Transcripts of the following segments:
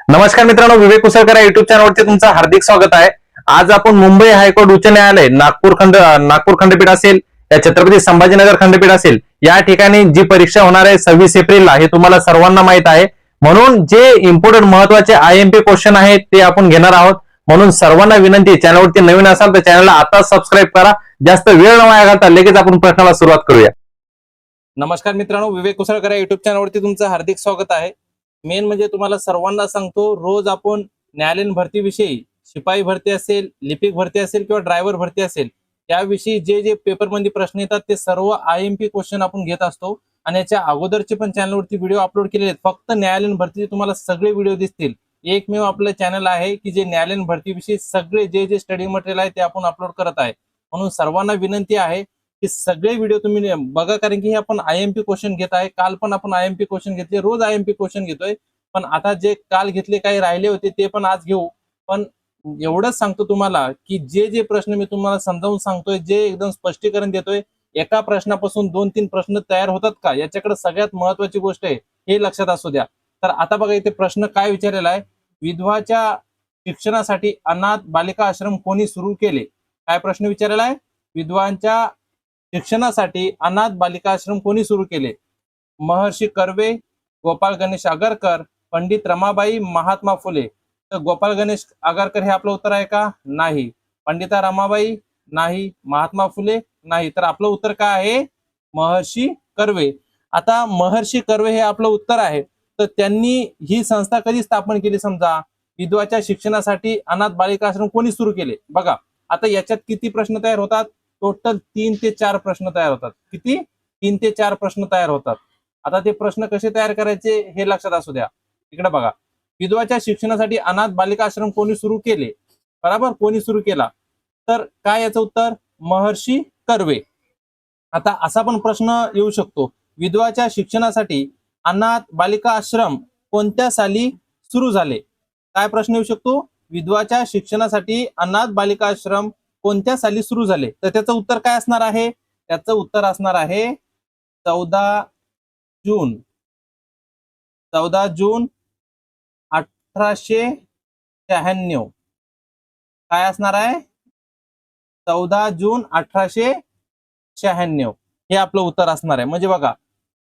नमस्कार मित्रांनो, विवेक कुसळकर या युट्यूब चॅनलवरती तुमचं हार्दिक स्वागत आहे. आज आपण मुंबई हायकोर्ट उच्च न्यायालय नागपूर खंडपीठ असेल या छत्रपती संभाजीनगर खंडपीठ असेल या ठिकाणी जी परीक्षा होणार आहे 26 एप्रिलला हे तुम्हाला सर्वांना माहित आहे. म्हणून जे इम्पॉर्टंट महत्वाचे IMP क्वेश्चन आहेत ते आपण घेणार आहोत. म्हणून सर्वांना विनंती, चॅनलवरती नवीन असाल तर चॅनलला आता सबस्क्राईब करा. जास्त वेळ न वाया घालता लगेच आपण प्रश्नाला सुरुवात करूया. नमस्कार मित्रांनो, विवेक कुसळकर या युट्यूब चॅनलवरती तुमचं हार्दिक स्वागत आहे. मेन म्हणजे तुम्हाला सर्वांना सांगतो, रोज आपण न्यायालयीन भरतीविषयी, शिपाई भरती असेल, लिपिक भरती असेल किंवा ड्रायव्हर भरती असेल, याविषयी जे जे पेपरमध्ये प्रश्न येतात ते सर्व IMP क्वेश्चन आपण घेत असतो. आणि याच्या अगोदरचे पण चॅनलवरती व्हिडिओ अपलोड केलेले आहेत. फक्त न्यायालयीन भरतीचे तुम्हाला सगळे व्हिडिओ दिसतील. एकमेव आपलं चॅनल आहे की जे न्यायालयीन भरतीविषयी सगळे जे जे स्टडी मटेरियल आहे ते आपण अपलोड करत आहे. म्हणून सर्वांना विनंती आहे की सगळे व्हिडिओ तुम्ही बघा, कारण की हे आपण IMP क्वेश्चन घेत आहे. काल पण आपण IMP क्वेश्चन घेतले, रोज IMP क्वेश्चन घेतोय. पण आता जे काल घेतले काही राहिले होते ते पण आज घेऊ. पण एवढंच सांगतो तुम्हाला की जे जे प्रश्न मी तुम्हाला समजावून सांगतोय, जे एकदम स्पष्टीकरण देतोय, एका प्रश्नापासून 2-3 प्रश्न तयार होतात का याच्याकडे सगळ्यात महत्वाची गोष्ट आहे, हे लक्षात असू द्या. तर आता बघा, इथे प्रश्न काय विचारलेला आहे, विधवाच्या शिक्षणासाठी अनाथ बालिका आश्रम कोणी सुरू केले? काय प्रश्न विचारलेला आहे? विधवांच्या शिक्षणासाठी अनाथ बालिका आश्रम कोणी सुरू केले? महर्षी कर्वे, गोपाळ गणेश आगरकर, पंडित रमाबाई, महात्मा फुले. तर गोपाळ गणेश आगरकर हे आपलं उत्तर आहे का? नाही. पंडिता रमाबाई नाही. महात्मा फुले नाही. तर आपलं उत्तर काय आहे? महर्षी कर्वे. आता महर्षी कर्वे हे आपलं उत्तर आहे. तर त्यांनी ही संस्था कधी स्थापन केली? समजा विधवाच्या शिक्षणासाठी अनाथ बालिका आश्रम कोणी सुरू केले? बघा, आता याच्यात किती प्रश्न तयार होतात? टोटल 3 ते 4 प्रश्न तयार होतात. किती? 3 ते 4 प्रश्न तयार होतात. आता ते प्रश्न कसे तयार करायचे हे लक्षात असू द्या. इकडे बघा, विधवाच्या शिक्षणासाठी अनाथ बालिका आश्रम कोणी सुरू केले? बरोबर, कोणी सुरू केला? तर काय याचं उत्तर? महर्षी कर्वे. आता असा पण प्रश्न येऊ शकतो, विधवाच्या शिक्षणासाठी अनाथ बालिका आश्रम कोणत्या साली सुरू झाले? काय प्रश्न येऊ शकतो? विधवाच्या शिक्षणासाठी अनाथ बालिका आश्रम कोणत्या साली सुरू झाले? तर त्याचं उत्तर काय असणार आहे? त्याचं उत्तर असणार आहे 14 जून 1896. काय असणार आहे? 14 जून 1896 हे आपलं उत्तर असणार आहे. म्हणजे बघा,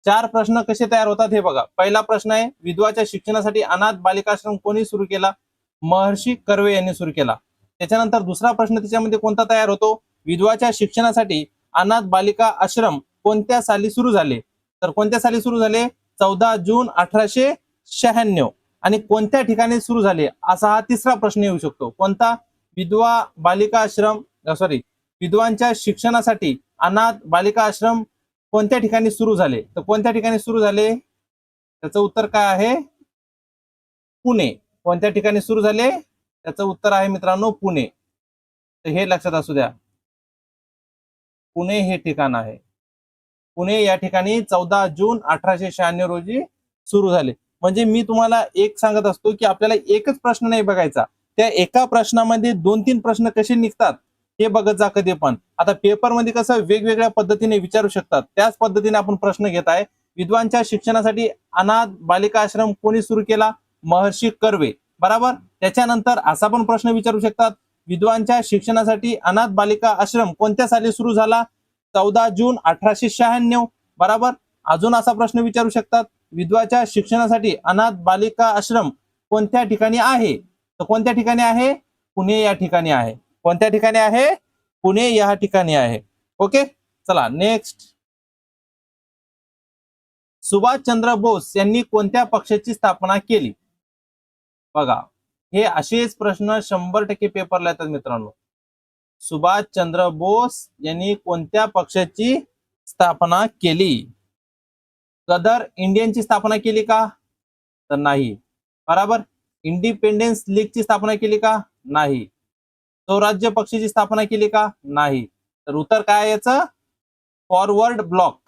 4 प्रश्न कसे तयार होतात हे बघा. पहिला प्रश्न आहे, विधवाच्या शिक्षणासाठी अनाथ बालिकाश्रम कोणी सुरू केला? महर्षी कर्वे यांनी सुरू केला. त्याच्यानंतर दुसरा प्रश्न त्याच्यामध्ये कोणता तयार होतो? विधवाच्या शिक्षणासाठी अनाथ बालिका आश्रम कोणत्या साली सुरू झाले? तर कोणत्या साली सुरू झाले? 14 जून 1896. आणि कोणत्या ठिकाणी सुरू झाले असा हा तिसरा प्रश्न येऊ शकतो. कोणता? विधवा बालिका आश्रम विधवांच्या शिक्षणासाठी अनाथ बालिका आश्रम कोणत्या ठिकाणी सुरू झाले? तर कोणत्या ठिकाणी सुरू झाले? त्याचं उत्तर काय आहे? पुणे. कोणत्या ठिकाणी सुरू झाले? त्याचं उत्तर आहे मित्रांनो पुणे. तर हे लक्षात असू द्या, पुणे हे ठिकाण आहे. पुणे या ठिकाणी 14 जून 1896 रोजी सुरू झाले. म्हणजे मी तुम्हाला एक सांगत असतो की आपल्याला एकच प्रश्न नाही बघायचा, त्या एका प्रश्नामध्ये 2-3 प्रश्न कसे निघतात हे बघत जा कधी पण. आता पेपरमध्ये कसं वेगवेगळ्या पद्धतीने विचारू शकतात, त्याच पद्धतीने आपण प्रश्न घेत आहे. विधवांच्या शिक्षणासाठी अनाथ बालिका आश्रम कोणी सुरू केला? महर्षी कर्वे. बरोबर. त्याच्यानंतर असा पण प्रश्न विचारू शकतात, विधवांच्या शिक्षणासाठी अनाथ बालिका आश्रम कोणत्या साली सुरू झाला? 14 जून 1896. बरोबर. अजून असा प्रश्न विचारू शकतात, विधवाच्या शिक्षणासाठी अनाथ बालिका आश्रम कोणत्या ठिकाणी आहे? तर कोणत्या ठिकाणी आहे? पुणे या ठिकाणी आहे. कोणत्या ठिकाणी आहे? पुणे या ठिकाणी आहे. ओके, चला नेक्स्ट. सुभाषचंद्र बोस यांनी कोणत्या पक्षाची स्थापना केली? बघा, हे असेच प्रश्न 100% पेपरला येतात मित्रांनो. सुभाषचंद्र बोस यांनी कोणत्या पक्षाची स्थापना केली? गदर इंडियनची स्थापना केली का? तर नाही. बरोबर. इंडिपेंडेन्स लीगची स्थापना केली का? नाही. स्वराज्य पक्षाची स्थापना केली का? नाही. तर उत्तर काय याचं? Forward block.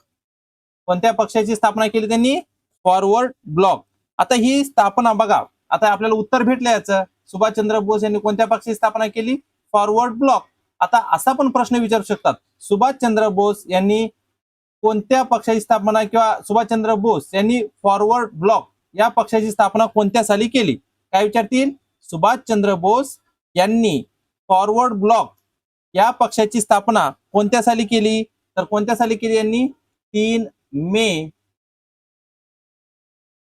कोणत्या पक्षाची स्थापना केली त्यांनी? Forward block. आता ही स्थापना बघा, आता आपल्याला उत्तर भेटलं याचं. सुभाषचंद्र बोस यांनी कोणत्या पक्षाची स्थापना केली? Forward block. आता असा पण प्रश्न विचारू शकतात, सुभाषचंद्र बोस यांनी कोणत्या पक्षाची स्थापना किंवा सुभाषचंद्र बोस यांनी फॉरवर्ड ब्लॉक या पक्षाची स्थापना कोणत्या साली केली? काय विचारतील? सुभाषचंद्र बोस यांनी फॉरवर्ड ब्लॉक या पक्षाची स्थापना कोणत्या साली केली? तर कोणत्या साली केली यांनी? 3 मे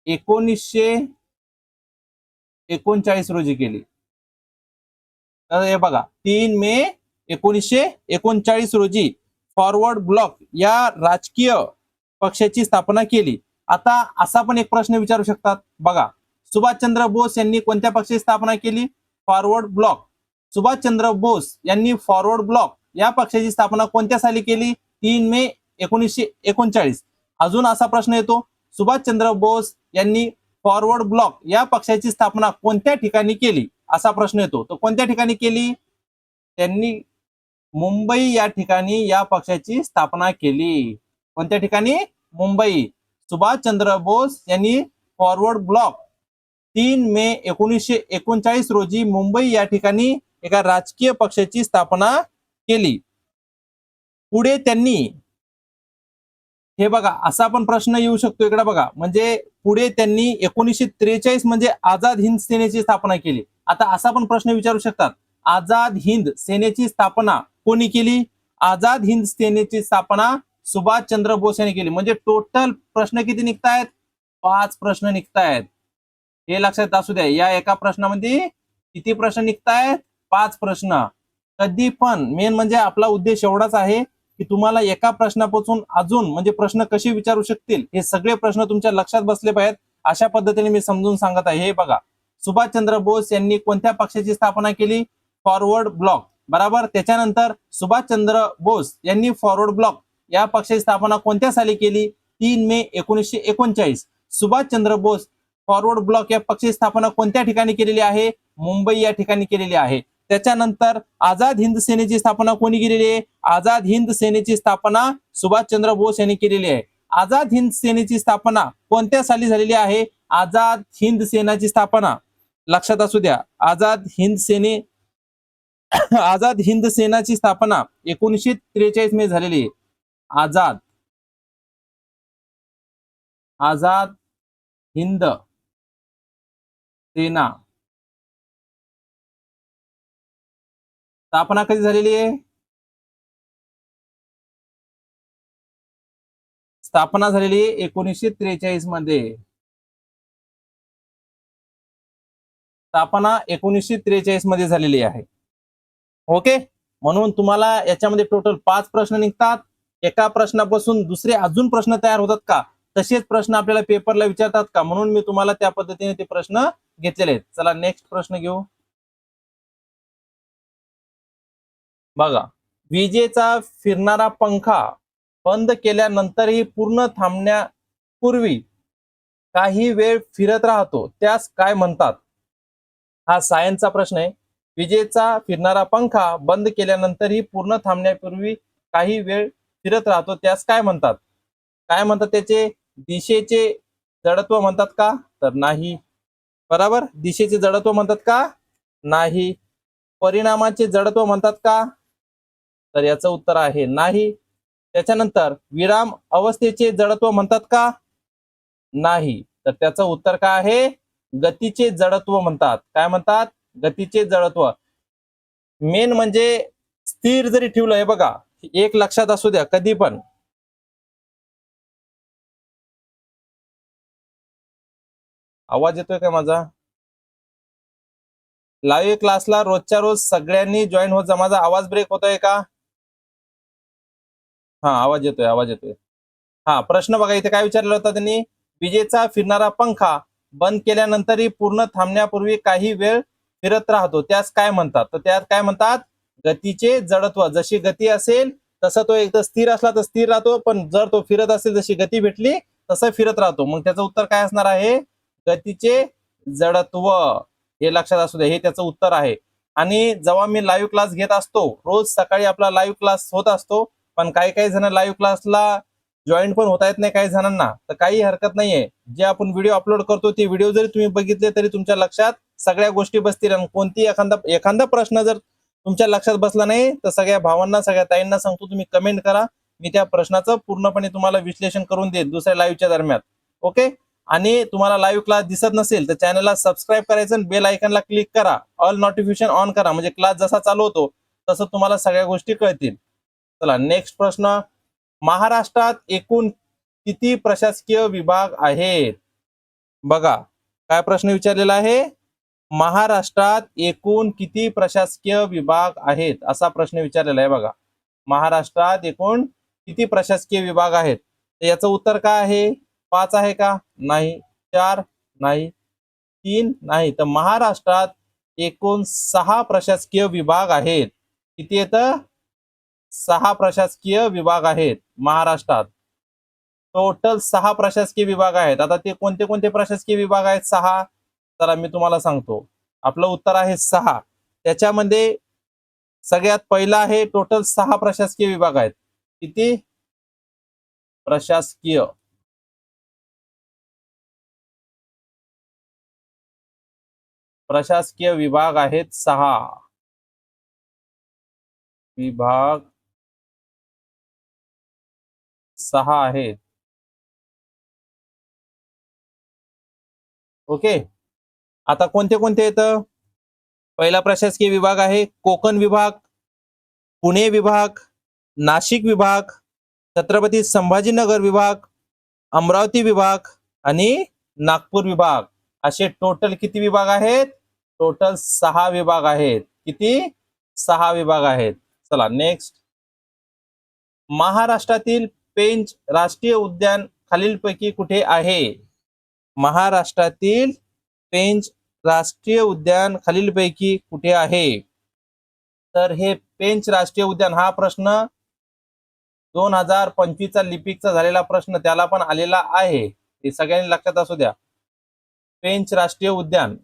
1939 रोजी केली. तर हे बघा 3 मे 1939 रोजी फॉरवर्ड ब्लॉक या राजकीय पक्षाची स्थापना केली. आता असा पण एक प्रश्न विचारू शकतात बघा, सुभाषचंद्र बोस यांनी कोणत्या पक्षाची स्थापना केली? Forward block. सुभाषचंद्र बोस यांनी फॉरवर्ड ब्लॉक या पक्षाची स्थापना कोणत्या साली केली? 3 मे 1939. अजून असा प्रश्न येतो, सुभाषचंद्र बोस यांनी फॉरवर्ड ब्लॉक या पक्षाची स्थापना कोणत्या ठिकाणी केली? असा प्रश्न येतो. तो कोणत्या ठिकाणी केली? त्यांनी मुंबई या ठिकाणी या पक्षाची स्थापना केली. कोणत्या ठिकाणी? मुंबई. सुभाषचंद्र बोस यांनी फॉरवर्ड ब्लॉक 3 मे 1939 रोजी मुंबई या ठिकाणी एका राजकीय पक्षाची स्थापना केली. पुढे त्यांनी, हे बघा असा पण प्रश्न येऊ शकतो इकडे बघा, म्हणजे पुढे त्यांनी 1943 म्हणजे आझाद हिंद सेनेची स्थापना केली. आता असा पण प्रश्न विचारू शकतात, आझाद हिंद सेनेची स्थापना कोणी केली? आझाद हिंद सेनेची स्थापना सुभाषचंद्र बोस यांनी केली. म्हणजे टोटल प्रश्न किती निघतायत? 5 प्रश्न निघतायत. हे लक्षात असू द्या, या एका प्रश्नामध्ये किती प्रश्न निघतायत? 5 प्रश्न. कधी पण मेन म्हणजे आपला उद्देश एवढाच आहे की तुम्हाला एका प्रश्नापासून अजून म्हणजे प्रश्न कसे विचारू शकतील हे सगळे प्रश्न तुमच्या लक्षात बसले पाहिजेत. अशा पद्धतीने मी समजून सांगत आहे. हे बघा, सुभाषचंद्र बोस यांनी कोणत्या पक्षाची स्थापना केली? Forward block. बरोबर. त्याच्यानंतर सुभाषचंद्र बोस यांनी फॉरवर्ड ब्लॉक या पक्षाची स्थापना कोणत्या साली केली? 3 मे 1939. सुभाषचंद्र बोस फॉरवर्ड ब्लॉक या पक्षाची स्थापना कोणत्या ठिकाणी केलेली आहे? मुंबई या ठिकाणी केलेली आहे. त्याच्यानंतर आझाद हिंद सेनेची स्थापना कोणी केलेली आहे? आझाद हिंद सेनेची स्थापना सुभाषचंद्र बोस यांनी केलेली आहे. आझाद हिंद सेनेची स्थापना कोणत्या साली झालेली आहे? आझाद हिंद सेनाची स्थापना लक्षात असू द्या, आझाद हिंद सेनाची स्थापना 1943 मध्ये झालेली आहे. आझाद हिंद सेना स्थापना कधी झालेली आहे? स्थापना झालेली आहे 1943 मध्ये. स्थापना 1943 मध्ये झालेली आहे. ओके. म्हणून तुम्हाला याच्यामध्ये टोटल 5 प्रश्न निघतात. एका प्रश्नापासून दुसरे अजून प्रश्न तयार होतात का? तसेच प्रश्न आपल्याला पेपरला विचारतात का? म्हणून मी तुम्हाला त्या पद्धतीने ते प्रश्न घेतलेले आहेत. चला नेक्स्ट प्रश्न घेऊ. बघा, विजेचा फिरणारा पंखा बंद केल्यानंतरही पूर्ण थांबण्यापूर्वी काही वेळ फिरत राहतो, त्यास काय म्हणतात? हा सायन्सचा प्रश्न आहे. विजेचा फिरणारा पंखा बंद केल्यानंतरही पूर्ण थांबण्यापूर्वी काही वेळ फिरत राहतो, त्यास काय म्हणतात? काय म्हणतात? त्याचे दिशेचे जडत्व म्हणतात का? तर नाही. बरोबर. दिशेचे जडत्व म्हणतात का? नाही. परिणामाचे जडत्व म्हणतात का? तर याचं उत्तर आहे नाही. त्याच्यानंतर विराम अवस्थेचे जडत्व म्हणतात का? नाही. तर त्याचं उत्तर काय आहे? गतीचे जडत्व म्हणतात. काय म्हणतात? गतीचे जडत्व. मेन म्हणजे स्थिर जरी ठेवलं, हे बघा एक लक्षात असू द्या, कधी पण आवाज येतोय का माझा? लाईव्ह क्लासला रोजच्या रोज सगळ्यांनी जॉईन होत जा. माझा आवाज ब्रेक होतोय का? हा, आवाज येतोय. हा, प्रश्न बघा इथे काय विचारला होता त्यांनी? विजेचा फिरणारा पंखा बंद केल्यानंतरही पूर्ण थांबण्यापूर्वी काही वेळ फिरत राहतो, त्यास काय म्हणतात? तर त्यात काय म्हणतात? गतीचे जडत्व. जशी गती असेल तसं तो एकदा स्थिर असला तर स्थिर राहतो, पण जर तो फिरत असेल, जशी गती भेटली तसं फिरत राहतो. मग त्याचं उत्तर काय असणार आहे? गतीचे जडत्व. हे लक्षात असू द्या, हे त्याचं उत्तर आहे. आणि जेव्हा मी लाईव्ह क्लास घेत असतो, रोज सकाळी आपला लाईव्ह क्लास होत असतो, पण काही जण लाईव्ह क्लासला जॉईन पण होता येत नाही काही जणांना. तर काही हरकत नाहीये, जे आपण व्हिडिओ अपलोड करतो ते व्हिडिओ जरी तुम्ही बघितले तरी तुमच्या लक्षात सगळ्या गोष्टी बसतील. आणि कोणती एखादा प्रश्न जर तुमच्या लक्षात बसला नाही तर सगळ्या भावांना, सगळ्या ताईंना सांगतो, तुम्ही कमेंट करा. मी त्या प्रश्नाचं पूर्णपणे तुम्हाला विश्लेषण करून देईल दुसऱ्या लाईव्हच्या दरम्यान. ओके. आणि तुम्हाला लाईव्ह क्लास दिसत नसेल तर चॅनलला सबस्क्राईब करायचं आणि बेल आयकॉनला क्लिक करा, ऑल नोटिफिकेशन ऑन करा, म्हणजे क्लास जसा चालू होतो तसं तुम्हाला सगळ्या गोष्टी कळतील. चला नेक्स्ट प्रश्न, महाराष्ट्रात एकूण किती प्रशासकीय विभाग आहेत? बघा काय प्रश्न विचारलेला आहे, महाराष्ट्रात एकूण किती प्रशासकीय विभाग आहेत असा प्रश्न विचारलेला आहे. बघा महाराष्ट्रात एकूण किती प्रशासकीय विभाग आहेत, तर याचं उत्तर काय आहे? 5 आहे का? नाही. 4 नाही. 3 नाही. तर महाराष्ट्रात एकूण 6 प्रशासकीय विभाग आहेत. किती येतं? 6 प्रशासकीय विभाग आहेत महाराष्ट्रात. टोटल 6 प्रशासकीय विभाग आहेत. आता ते कोणते कोणते प्रशासकीय विभाग आहेत? 6. चला मी तुम्हाला सांगतो. आपलं उत्तर आहे 6. त्याच्यामध्ये सगळ्यात पहिला आहे, टोटल 6 प्रशासकीय विभाग आहेत. किती प्रशासकीय? प्रशासकीय विभाग आहेत 6 विभाग, 6 आहेत. ओके. आता कोणते कोणते येतं? पहिला प्रशासकीय विभाग आहे कोकण विभाग, पुणे विभाग, नाशिक विभाग, छत्रपती संभाजीनगर विभाग, अमरावती विभाग आणि नागपूर विभाग. असे टोटल किती विभाग आहेत? टोटल 6 विभाग आहेत. किती? 6 विभाग आहेत. चला नेक्स्ट, महाराष्ट्रातील पेंच राष्ट्रीय उद्यान खालीलपैकी कुठे आहे? महाराष्ट्रातील पेंच राष्ट्रीय उद्यान खालीलपैकी कुठे आहे? तर हे पेंच राष्ट्रीय उद्यान, हा प्रश्न 2025चा लिपिकचा झालेला प्रश्न त्याला पण आलेला आहे, हे सगळ्यांनी लक्षात असू द्या. पेंच राष्ट्रीय उद्यान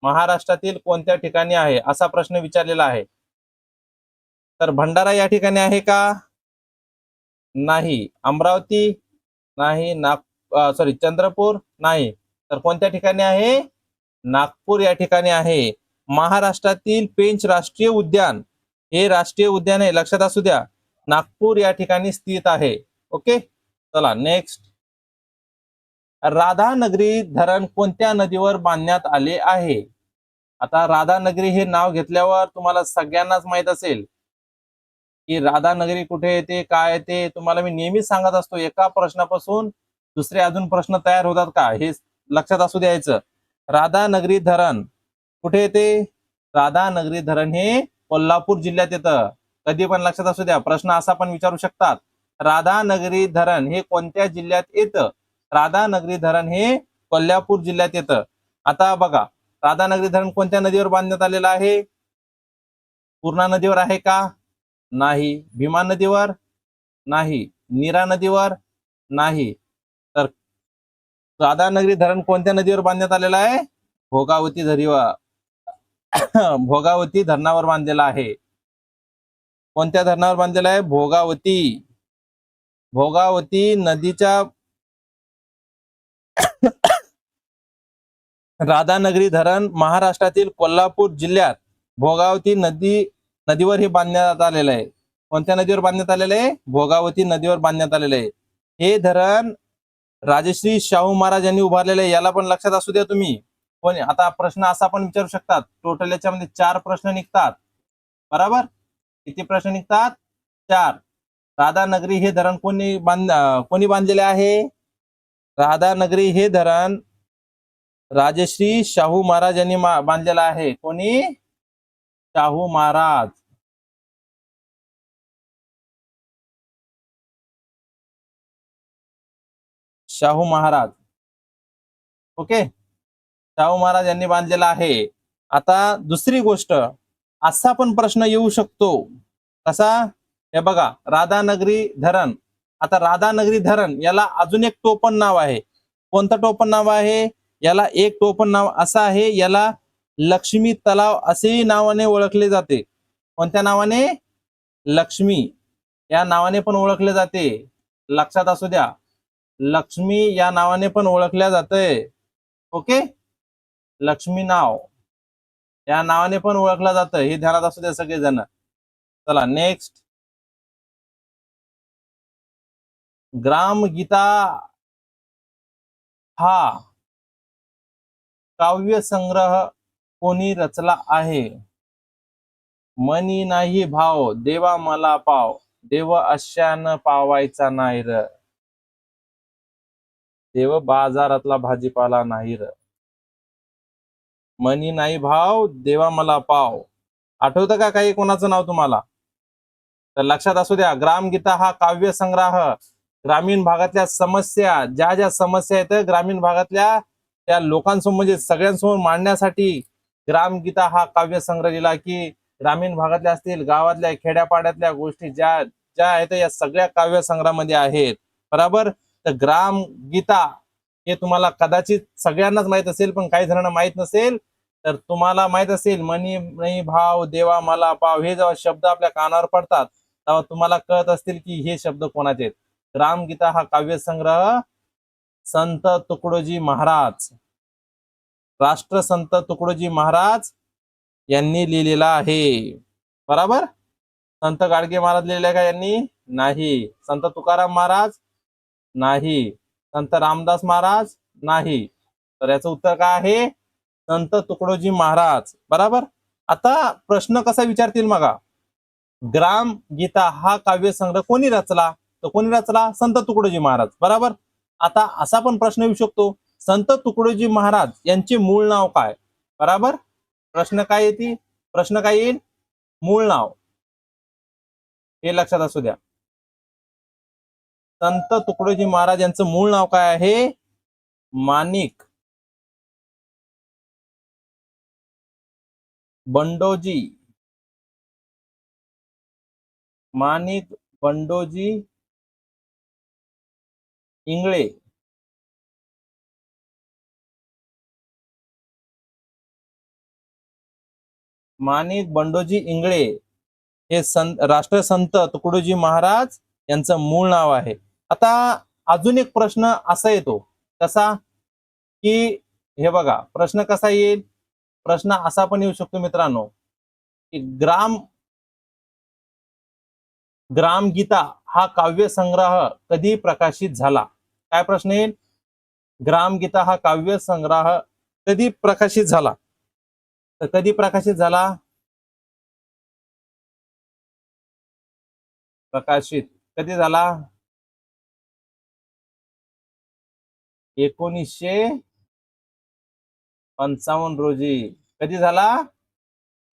महाराष्ट्रातील कोणत्या ठिकाणी आहे असा प्रश्न विचारलेला आहे. तर भंडारा या ठिकाणी आहे का? नाही. अमरावती नाही. चंद्रपूर नाही. तर कोणत्या ठिकाणी आहे? नागपूर या ठिकाणी आहे. महाराष्ट्रातील पेंच राष्ट्रीय उद्यान हे राष्ट्रीय उद्यान आहे, लक्षात असू द्या, नागपूर या ठिकाणी स्थित आहे. ओके. चला नेक्स्ट, राधानगरी धरण कोणत्या नदीवर बांधण्यात आले आहे? आता राधानगरी हे नाव घेतल्यावर तुम्हाला सगळ्यांनाच माहित असेल की राधानगरी कुठे येते, काय येते. तुम्हाला मी नेहमीच सांगत असतो, एका प्रश्नापासून दुसरे अजून प्रश्न तयार होतात का हे लक्षात असू द्यायचं. राधानगरी धरण कुठे येते? राधानगरी धरण हे कोल्हापूर जिल्ह्यात येतं. कधी पण लक्षात असू द्या, प्रश्न असा पण विचारू शकतात, राधानगरी धरण हे कोणत्या जिल्ह्यात येतं? राधानगरी धरण हे कोल्हापूर जिल्ह्यात येतं. आता बघा, राधानगरी धरण कोणत्या नदीवर बांधण्यात आलेलं आहे? पूर्णा नदीवर आहे का? नाही. भीमा नदीवर? नाही. नीरा नदीवर? नाही. तर राधानगरी धरण कोणत्या नदीवर बांधण्यात आलेलं आहे? भोगावती नदीवर भोगावती धरणावर बांधलेला आहे. कोणत्या धरणावर बांधलेला आहे? भोगावती. भोगावती नदीच्या राधानगरी धरण महाराष्ट्रातील कोल्हापूर जिल्ह्यात भोगावती नदीवर हे बांधण्यात आलेलं आहे. कोणत्या नदीवर बांधण्यात आलेलं आहे? भोगावती नदीवर बांधण्यात आलेलं आहे. हे धरण राजश्री शाहू महाराज यांनी उभारलेलं आहे, याला पण लक्षात असू द्या तुम्ही. पण आता प्रश्न असा पण विचारू शकतात, टोटल याच्यामध्ये 4 प्रश्न निघतात, बरोबर? किती प्रश्न निघतात? 4. राधानगरी हे धरण कोणी बांधलेले आहे? राधानगरी हे धरण राजश्री शाहू महाराज यांनी बांधलेला आहे. कोणी? शाहू महाराज. शाहू महाराज. ओके. शाहू महाराज यांनी बांधलेला आहे. आता दुसरी गोष्ट, असा पण प्रश्न येऊ शकतो, कसा? हे बघा, राधानगरी धरण. आता राधानगरी धरण याला अजून एक टोपण नाव आहे. कोणतं टोपण नाव आहे? याला एक टोपण नाव असं आहे, याला लक्ष्मी तलाव असेही नावाने ओळखले जाते. कोणत्या नावाने? लक्ष्मी या नावाने पण ओळखले जाते, लक्षात असू द्या. लक्ष्मी या नावाने पण ओळखल्या जाते. ओके. लक्ष्मी नाव या नावाने पण ओळखलं जातं, हे ध्यानात असू द्या सगळेजण. चला नेक्स्ट, ग्राम गीता हा काव्य संग्रह कोणी रचला आहे? मनी नाही भाव देवा मला पाव, देव अशान पावायचा नाही र, देव बाजारातला भाजीपाला नाही र. मनी नाही भाव देवा मला पाव. आठवतं का काही कोणाचं नाव तुम्हाला? तर लक्षात असू द्या, ग्रामगीता हा काव्य संग्रह ग्रामीण भागातल्या समस्या, ज्या ज्या समस्या आहेत ग्रामीण भागातल्या त्या लोकांसमोर म्हणजे सगळ्यांसमोर मांडण्यासाठी ग्रामगीता हा काव्य संग्रह लिहिला, की ग्रामीण भागातल्या असतील, गावातल्या खेड्यापाड्यातल्या गोष्टी ज्या ज्या आहेत या सगळ्या काव्य संग्रहामध्ये आहेत. बरोबर. तर ग्रामगीता हे तुम्हाला कदाचित सगळ्यांनाच माहित असेल, पण काही जणांना माहित नसेल. तर तुम्हाला माहित असेल, मनी नाही भाव देवा मला पाव, हे जेव्हा शब्द आपल्या कानावर पडतात तेव्हा तुम्हाला कळत असतील की हे शब्द कोणाचे आहेत. ग्रामगीता हा काव्य संग्रह संत तुकडोजी महाराज, राष्ट्रसंत तुकडोजी महाराज यांनी लिहिलेला आहे. बरोबर. संत गाडगे महाराज लिहिलेला का यांनी? नाही. संत तुकाराम महाराज? नाही. संत रामदास महाराज? नाही. तर याचं उत्तर काय आहे? संत तुकडोजी महाराज. बरोबर. आता प्रश्न कसा विचारतील मग, ग्राम गीता हा काव्य संग्रह कोणी रचला? तर कोणी रचला? संत तुकडोजी महाराज. बरोबर. आता असा पण प्रश्न येऊ शकतो, संत तुकडोजी महाराज यांचे मूळ नाव काय? बरोबर. प्रश्न काय येते? प्रश्न काय येईल? मूळ नाव. हे लक्षात असू द्या. संत तुकडोजी महाराज यांचं मूळ नाव काय आहे? माणिक बंडोजी, माणिक बंडोजी इंगळे. माणिक बंडोजी इंगळे हे राष्ट्रसंत तुकडोजी महाराज यांचं मूळ नाव आहे. आता अजून एक प्रश्न असा येतो, कसा की हे बघा, प्रश्न कसा येईल? प्रश्न असा पण येऊ शकतो मित्रांनो, की ग्रामगीता हा काव्य संग्रह कधी प्रकाशित झाला? काय प्रश्न येईल? ग्रामगीता हा काव्य संग्रह कधी प्रकाशित झाला? तर कधी प्रकाशित झाला? प्रकाशित कधी झाला? 1955 रोजी. कधी झाला?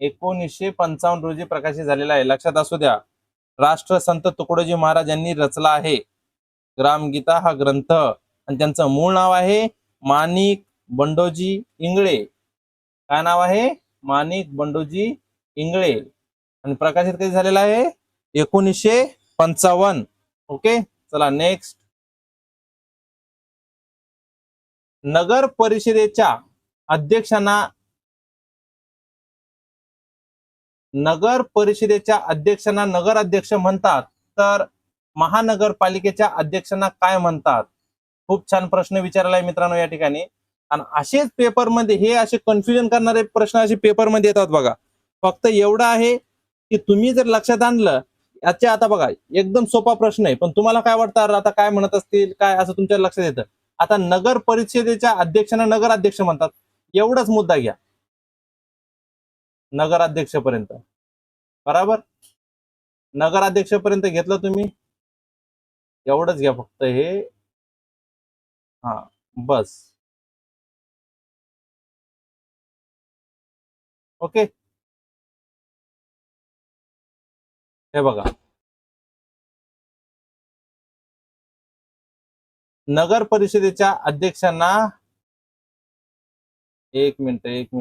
1955 रोजी प्रकाशित झालेला आहे. लक्षात असू द्या, राष्ट्रसंत तुकडोजी महाराज यांनी रचला आहे ग्रामगीता हा ग्रंथ, आणि त्यांचं मूळ नाव आहे माणिक बंडोजी इंगळे. काय नाव आहे? माणिक बंडोजी इंगळे. आणि प्रकाशित कधी झालेला आहे? 1955. ओके. चला नेक्स्ट. नगर परिषदेच्या अध्यक्षांना नगराध्यक्ष म्हणतात, तर महानगरपालिकेच्या अध्यक्षांना काय म्हणतात? खूप छान प्रश्न विचारला आहे मित्रांनो या ठिकाणी. आणि असेच पेपरमध्ये हे असे कन्फ्युजन करणारे प्रश्न असे पेपरमध्ये येतात बघा. फक्त एवढं आहे की तुम्ही जर लक्षात आणलं याच्या, आता बघा एकदम सोपा प्रश्न आहे, पण तुम्हाला काय वाटतं आता काय म्हणत असतील काय, असं तुमच्या लक्षात येतं. आता नगर परिषदेच्या अध्यक्षांना नगराध्यक्ष म्हणतात, एवढाच मुद्दा घ्या नगराध्यक्षपर्यंत. बरोबर. नगराध्यक्षपर्यंत घेतलं तुम्ही, एवढंच घ्या फक्त हे. हा बस. ओके. हे बघा, नगर परिषदेच्या अध्यक्षांना, एक मिनिट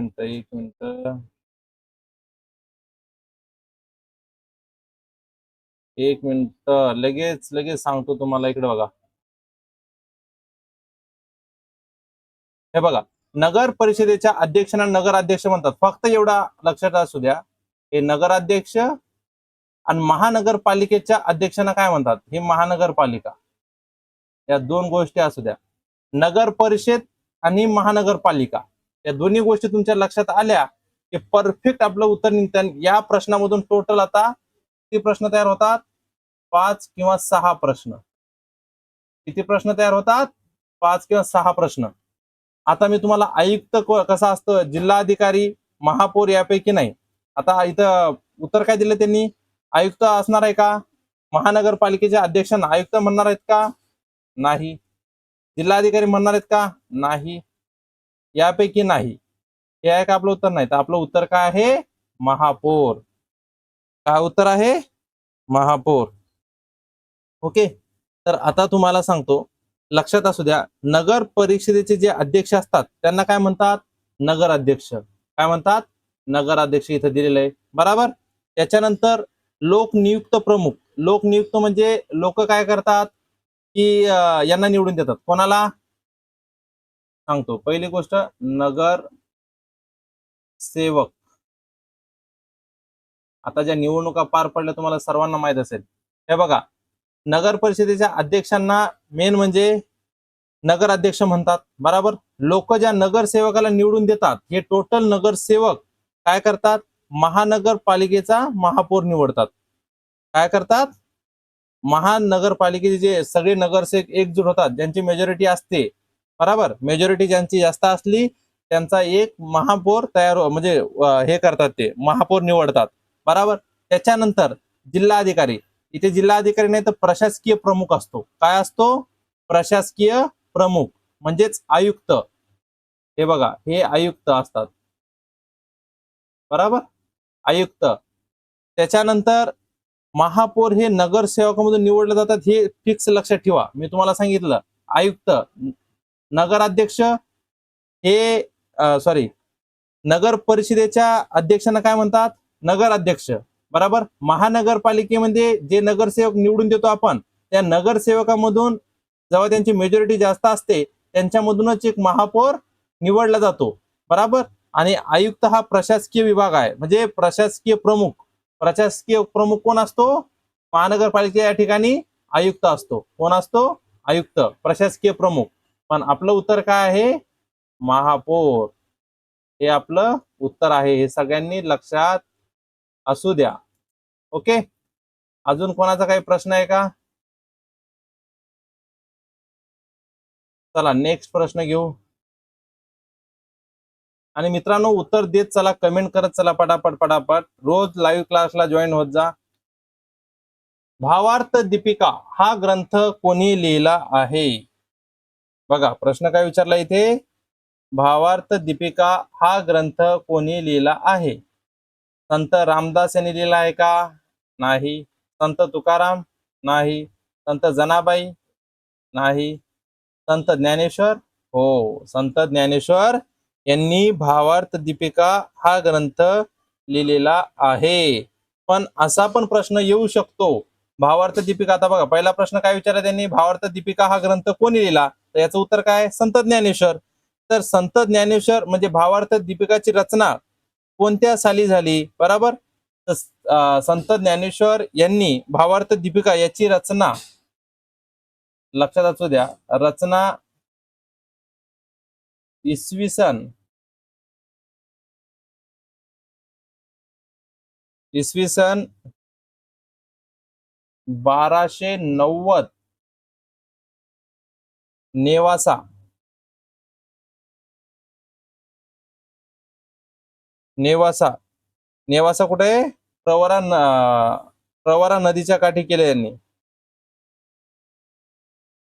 लगेच सांगतो तुम्हाला. इकडे बघा, हे बघा, नगर परिषदेच्या अध्यक्षांना नगराध्यक्ष म्हणतात. फक्त एवढा लक्षात असू द्या, हे नगराध्यक्ष. आणि महानगरपालिकेच्या अध्यक्षांना काय म्हणतात? हे महानगरपालिका. या दोन गोष्टी असू द्या, नगर परिषद आणि महानगरपालिका, या दोन्ही गोष्टी तुमच्या लक्षात आल्या की परफेक्ट आपलं उत्तर निघतं. या प्रश्नामधून टोटल आता किती प्रश्न तयार होतात? 5 किंवा 6 प्रश्न. किती प्रश्न तयार होतात? 5 किंवा 6 प्रश्न. आता मी तुम्हाला आयुक्त कसा असतो, जिल्हाधिकारी, महापौर यापैकी नाही. आता इथं उत्तर काय दिलं त्यांनी? आयुक्त असणार आहे का? महानगरपालिकेच्या अध्यक्षांना आयुक्त म्हणणार आहेत का? नाही. जिल्हाधिकारी म्हणणार आहेत का? नाही. यापैकी नाही. हे आहे का आपलं उत्तर? नाही. तर आपलं उत्तर काय आहे? महापौर. काय उत्तर आहे? महापौर. ओके. तर आता तुम्हाला सांगतो, लक्षात असू द्या, नगर परिषदेचे जे अध्यक्ष असतात त्यांना काय म्हणतात? नगराध्यक्ष. काय म्हणतात? नगराध्यक्ष इथं दिलेलं आहे. बरोबर. त्याच्यानंतर लोकनियुक्त प्रमुख. लोकनियुक्त म्हणजे लोक काय करतात की यांना निवडून देतात. कोणाला? सांगतो. पहिली गोष्ट, नगर सेवक. आता ज्या निवडणुका पार पडल्या तुम्हाला सर्वांना माहित असेल. हे बघा, नगर परिषदेच्या अध्यक्षांना मेन म्हणजे नगराध्यक्ष म्हणतात. बरोबर. लोक ज्या नगरसेवकाला निवडून देतात, हे टोटल नगरसेवक काय करतात? महानगरपालिकेचा महापौर निवडतात. काय करतात? महानगरपालिकेचे जे सगळे नगरसेवक एकजूट होतात, ज्यांची मेजॉरिटी असते. बरोबर. मेजॉरिटी ज्यांची जास्त असली त्यांचा एक महापौर तयार म्हणजे हे करतात, ते महापौर निवडतात. बरोबर. त्याच्यानंतर जिल्हाधिकारी. इथे जिल्हाधिकारी नाही तर प्रशासकीय प्रमुख असतो. काय असतो? प्रशासकीय प्रमुख म्हणजेच आयुक्त. हे बघा, हे आयुक्त असतात. बरोबर. आयुक्त. त्याच्यानंतर महापौर हे नगरसेवकामधून निवडले जातात, हे फिक्स लक्षात ठेवा. मी तुम्हाला सांगितलं, आयुक्त, नगराध्यक्ष हे सॉरी, नगर परिषदेच्या अध्यक्षांना काय म्हणतात? नगराध्यक्ष. बरोबर. महानगरपालिकेमध्ये जे नगरसेवक निवडून देतो आपण, त्या नगरसेवकामधून जेव्हा त्यांची मेजॉरिटी जास्त असते त्यांच्यामधूनच एक महापौर निवडला जातो. बरोबर. आणि आयुक्त हा प्रशासकीय विभाग आहे, म्हणजे प्रशासकीय प्रमुख. प्रशासकीय प्रमुख कोण असतो? महानगरपालिका या ठिकाणी आयुक्त असतो. कोण असतो? आयुक्त, प्रशासकीय प्रमुख. पण आपलं उत्तर काय आहे? महापौर. हे आपलं उत्तर आहे. हे सगळ्यांनी लक्षात असू द्या. ओके. अजून कोणाचा काही प्रश्न आहे का? चला नेक्स्ट प्रश्न घेऊ. आणि मित्रांनो, उत्तर देत चला, कमेंट करत चला पटापट पटापट. रोज लाईव्ह क्लासला जॉईन होत जा. भावार्थ दीपिका हा ग्रंथ कोणी लिहिला आहे? बघा प्रश्न काय विचारला इथे. भावार्थ दीपिका हा ग्रंथ कोणी लिहिला आहे? संत रामदास यांनी लिहिला आहे का? नाही. संत तुकाराम? नाही. संत जनाबाई? नाही. संत ज्ञानेश्वर? हो, संत ज्ञानेश्वर यांनी भावार्थ दीपिका हा ग्रंथ लिहिलेला आहे. पण असा पण प्रश्न येऊ शकतो, भावार्थ दीपिका. आता बघा, पहिला प्रश्न काय विचारला त्यांनी? भावार्थ दीपिका हा ग्रंथ कोणी लिहिला? तर याचं उत्तर काय? संत ज्ञानेश्वर. तर संत ज्ञानेश्वर म्हणजे भावार्थ दीपिकाची रचना कोणत्या साली झाली? बरोबर. तर संत ज्ञानेश्वर यांनी भावार्थ दीपिका याची रचना, लक्षात असू द्या, रचना इसवी सन 1290 नेवासा. नेवासा. नेवासा कुठे आहे? प्रवरा नदीच्या काठी केले यांनी.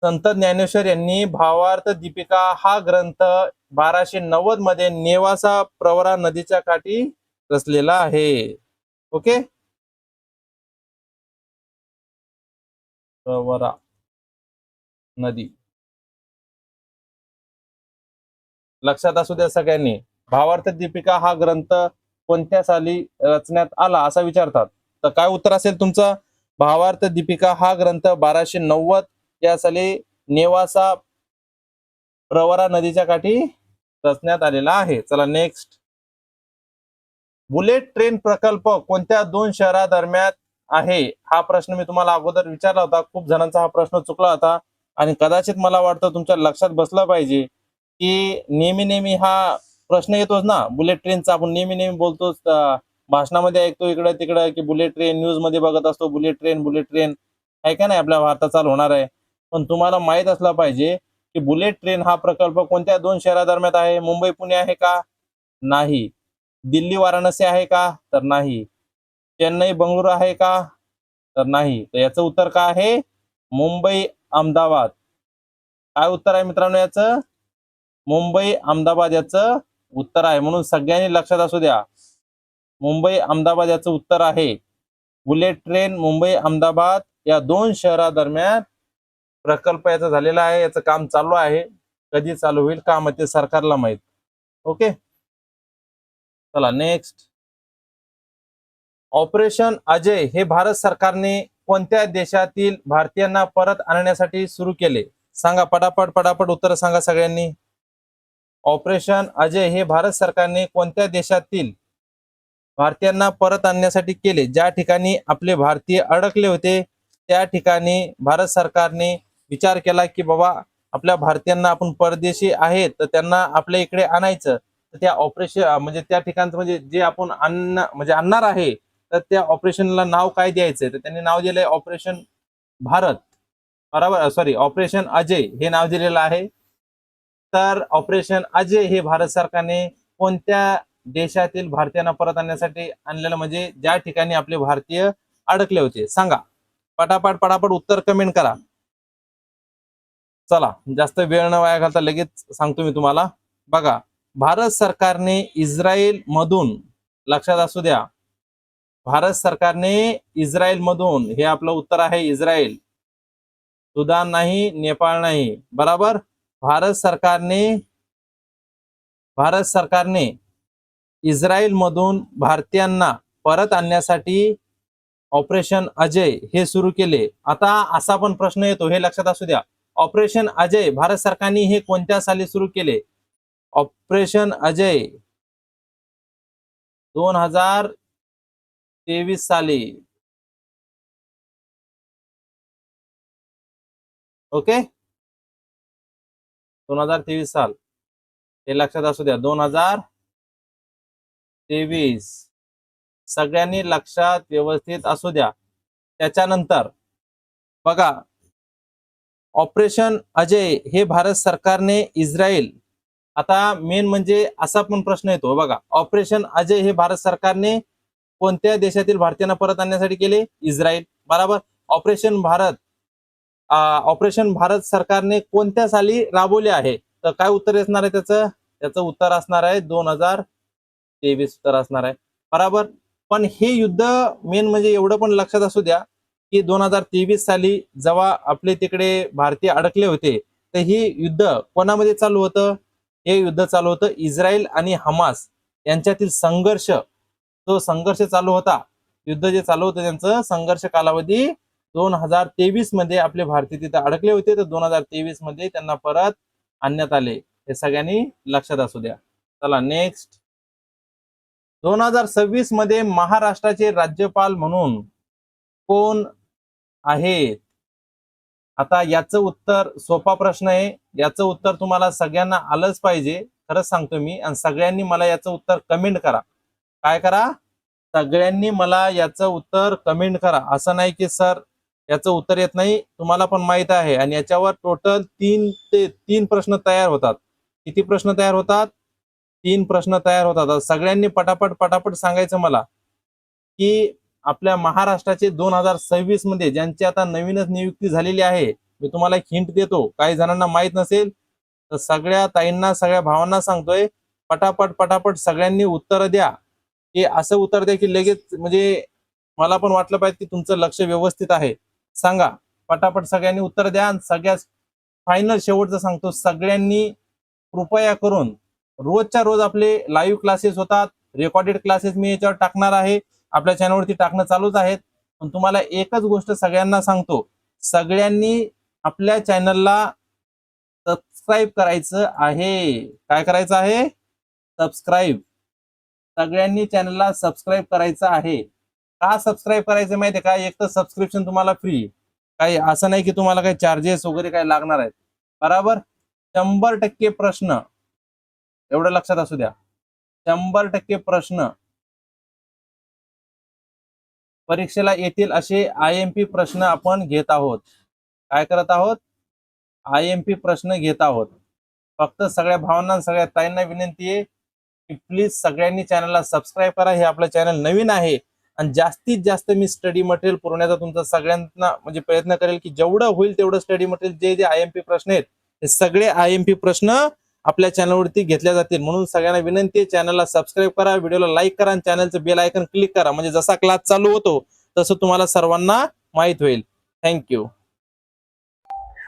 संत ज्ञानेश्वर यांनी भावार्थ दीपिका हा ग्रंथ 1290 मध्ये नेवासा प्रवरा नदीच्या काठी रचलेला आहे. ओके. प्रवरा नदी लक्षात असू द्या सगळ्यांनी. भावार्थ दीपिका हा ग्रंथ कोणत्या साली रचण्यात आला असा विचारतात, तर काय उत्तर असेल तुमचं? भावार्थ दीपिका हा ग्रंथ 1290 या साली नेवासा प्रवरा नदीच्या काठी रचण्यात आलेला आहे. चला नेक्स्ट. बुलेट ट्रेन प्रकल्प कोणत्या 2 शहरादरम्यान आहे? हा प्रश्न मी तुम्हाला अगोदर विचारला होता. खूप जणांचा हा प्रश्न चुकला होता आणि कदाचित मला वाटतं तुमच्या लक्षात बसला पाहिजे की नेहमी हा प्रश्न येतोच ना बुलेट ट्रेनचा. आपण नेहमी बोलतोच, भाषणामध्ये ऐकतो इकडे तिकडे की बुलेट ट्रेन, न्यूज मध्ये बघत असतो बुलेट ट्रेन आहे का नाही, आपल्या भारतात चालू होणार आहे. पण तुम्हाला माहित असलं पाहिजे की बुलेट ट्रेन हा प्रकल्प कोणत्या दोन शहरादरम्यान आहे? मुंबई पुणे आहे का? नाही. दिल्ली वाराणसी आहे का? तर नाही. चेन्नई बंगळुरू आहे का? तर नाही. तर याचं उत्तर काय आहे? मुंबई अहमदाबाद. काय उत्तर आहे मित्रांनो याचं? मुंबई अहमदाबाद याचं उत्तर आहे. म्हणून सगळ्यांनी लक्षात असू द्या, मुंबई अहमदाबाद याचं उत्तर आहे. बुलेट ट्रेन मुंबई अहमदाबाद या दोन शहरादरम्यान प्रकल्प याचा झालेला आहे. याचं काम चालू आहे. कधी चालू होईल का मग ते सरकारला माहित. ओके, चला नेक्स्ट. ऑपरेशन अजय हे भारत सरकारने कोणत्या देशातील भारतीयांना परत आणण्यासाठी सुरू केले? सांगा पटापट पटापट उत्तर सांगा सगळ्यांनी. ऑपरेशन अजय हे भारत सरकारने कोणत्या देशातील भारतीयांना परत आणण्यासाठी केले? ज्या ठिकाणी आपले भारतीय अडकले होते त्या ठिकाणी भारत सरकारने विचार केला की बाबा आपल्या भारतीयांना आपण परदेशी आहेत तर त्यांना आपल्या इकडे आणायचं. तर त्या ऑपरेशन म्हणजे त्या ठिकाणचं म्हणजे जे आपण आणणार आहे तर त्या ऑपरेशनला नाव काय द्यायचंय? तर त्यांनी नाव दिलंय ऑपरेशन भारत. बरोबर, सॉरी, ऑपरेशन अजय हे नाव दिलेलं आहे. तर ऑपरेशन अजय हे भारत सरकारने कोणत्या देशातील भारतीयांना परत आणण्यासाठी आणलेलं, म्हणजे ज्या ठिकाणी आपले भारतीय अडकले होते? सांगा पटापट पटापट उत्तर कमेंट करा. चला जास्त वेळ न वाया घालता लगेच सांगतो मी तुम्हाला. बघा, भारत सरकारने इस्रायल मधून, लक्षात असू द्या, भारत सरकारने इस्रायल मधून, हे आपलं उत्तर आहे इस्रायल, सुदान नाही, नेपाळ नाही. बराबर, भारत सरकारने इस्रायल मधून भारतीयांना परत आणण्यासाठी ऑपरेशन अजय हे सुरू केले. आता असा पण प्रश्न येतो, हे लक्षात असू द्या, ऑपरेशन अजय भारत सरकारने हे कोणत्या साली सुरू केले? ऑपरेशन अजय 2023 साली. ओके, 2023 साल, हे लक्षात असू द्या, 2023. सगळ्यांनी लक्षात व्यवस्थित असू द्या. त्याच्यानंतर बघा, ऑपरेशन अजय हे भारत सरकारने इस्रायल, आता मेन म्हणजे असा पण प्रश्न येतो बघा, ऑपरेशन अजय हे भारत सरकारने कोणत्या देशातील भारतीयांना परत आणण्यासाठी केले? इस्रायल. बरोबर, ऑपरेशन भारत सरकारने कोणत्या साली राबवले आहे? तर काय उत्तर असणार आहे त्याचं? त्याचं उत्तर असणार आहे 2023 उत्तर असणार आहे. बरोबर, पण हे युद्ध मेन म्हणजे एवढं पण लक्षात असू द्या की 2023 साली जेव्हा आपले तिकडे भारतीय अडकले होते तर हे युद्ध कोणामध्ये चालू होतं? हे युद्ध चालू होतं इस्रायल आणि हमास यांच्यातील संघर्ष. तो संघर्ष चालू होता, युद्ध जे चालू होतं त्यांचं संघर्ष कालावधी 2023 मध्ये आपले भारतीय तिथे अडकले होते, तर 2023 मध्ये त्यांना परत आणण्यात आले. हे सगळ्यांनी लक्षात असू द्या. चला नेक्स्ट. 2026 मध्ये महाराष्ट्राचे राज्यपाल म्हणून कोण आहेत? आता याचं उत्तर, सोपा प्रश्न आहे, याचं उत्तर तुम्हाला सगळ्यांना आलंच पाहिजे, खरंच सांगतो मी. आणि सगळ्यांनी मला याचं उत्तर कमेंट करा. काय करा? सगळ्यांनी मला याचं उत्तर कमेंट करा. असं नाही की सर याचं उत्तर येत नाही, तुम्हाला पण माहित आहे. आणि याच्यावर टोटल 3 प्रश्न तयार होतात. किती प्रश्न तयार होतात? 3 प्रश्न तयार होतात. सगळ्यांनी पटापट पटापट सांगायचं मला की आपल्या महाराष्ट्राचे 2026 मध्ये ज्यांची आता नवीनच नियुक्ती झालेली आहे, मी तुम्हाला एक हिंट देतो, काही जणांना माहित नसेल तर सगळ्या ताईंना, सगळ्या भावांना सांगतोय, पटापट पटापट सगळ्यांनी उत्तर द्या. की असं उत्तर द्या की लगेच, म्हणजे मला पण वाटलं पाहिजे की तुमचं लक्ष व्यवस्थित आहे. सांगा पटापट सगळ्यांनी उत्तर द्या. आणि सगळ्यात फायनल शेवटचं सांगतो, सगळ्यांनी कृपया करून रोजच्या रोज आपले लाईव्ह क्लासेस होतात, रेकॉर्डेड क्लासेस मी याच्यावर टाकणार आहे, आपल्या चॅनलवरती टाकणं चालूच आहेत. पण तुम्हाला एकच गोष्ट सगळ्यांना सांगतो, सगळ्यांनी आपल्या चॅनलला सबस्क्राईब करायचं आहे. काय करायचं आहे? सबस्क्राईब. सगळ्यांनी चॅनलला सबस्क्राईब करायचं आहे. का सबस्क्राईब करायचं माहितीये का? एक तर सबस्क्रिप्शन तुम्हाला फ्री, काही असं नाही की तुम्हाला काही चार्जेस वगैरे काही लागणार आहेत. बराबर, 100% प्रश्न, एवढं लक्षात असू द्या, 100% प्रश्न परीक्षेला येतील असे IMP प्रश्न आपण घेत आहोत. काय करत आहोत? IMP प्रश्न घेत आहोत. फक्त सगळ्या भावांना सगळ्या ताईंना विनंती आहे की प्लीज सगळ्यांनी चॅनलला सबस्क्राईब करा. हे आपलं चॅनल नवीन आहे आणि जास्तीत जास्त मी स्टडी मटेरियल पुरवण्याचा तुमचा सगळ्यांना म्हणजे प्रयत्न करेल की जेवढं होईल तेवढं स्टडी मटेरियल जे जे IMP प्रश्न आहेत ते सगळे IMP प्रश्न आपल्या चॅनलवरती घेतल्या जातील. म्हणून सगळ्यांना विनंती आहे चॅनलला सबस्क्राईब करा, व्हिडिओला लाईक करा आणि चॅनलचं बेल आयकन क्लिक करा. म्हणजे जसा क्लास चालू होतो तसं तुम्हाला सर्वांना माहित होईल. थँक्यू.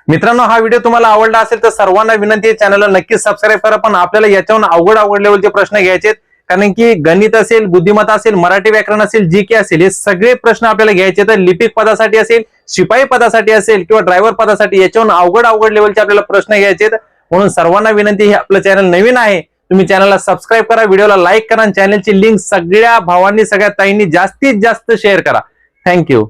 मित्रांनो, हा व्हिडिओ तुम्हाला आवडला असेल तर सर्वांना विनंती आहे चॅनलला नक्कीच सबस्क्राईब करा. पण आपल्याला याच्याहून अवघड लेवलचे प्रश्न घ्यायचे आहेत, कारण की गणित असेल, बुद्धिमत्ता असेल, मराठी व्याकरण असेल, GK असेल, हे सगळे प्रश्न आपल्याला घ्यायचे तर लिपिक पदासाठी असेल, शिपाई पदासाठी असेल किंवा ड्रायव्हर पदासाठी याच्याहून अवघड लेवलचे आपल्याला प्रश्न घ्यायचे. म्हणून सर्वांना विनंती, हे आपलं चॅनल नवीन आहे, तुम्ही चॅनलला सबस्क्राईब करा, व्हिडिओला लाईक करा आणि चॅनलची लिंक सगळ्या भावांनी सगळ्या ताईंनी जास्तीत जास्त शेअर करा. थँक्यू.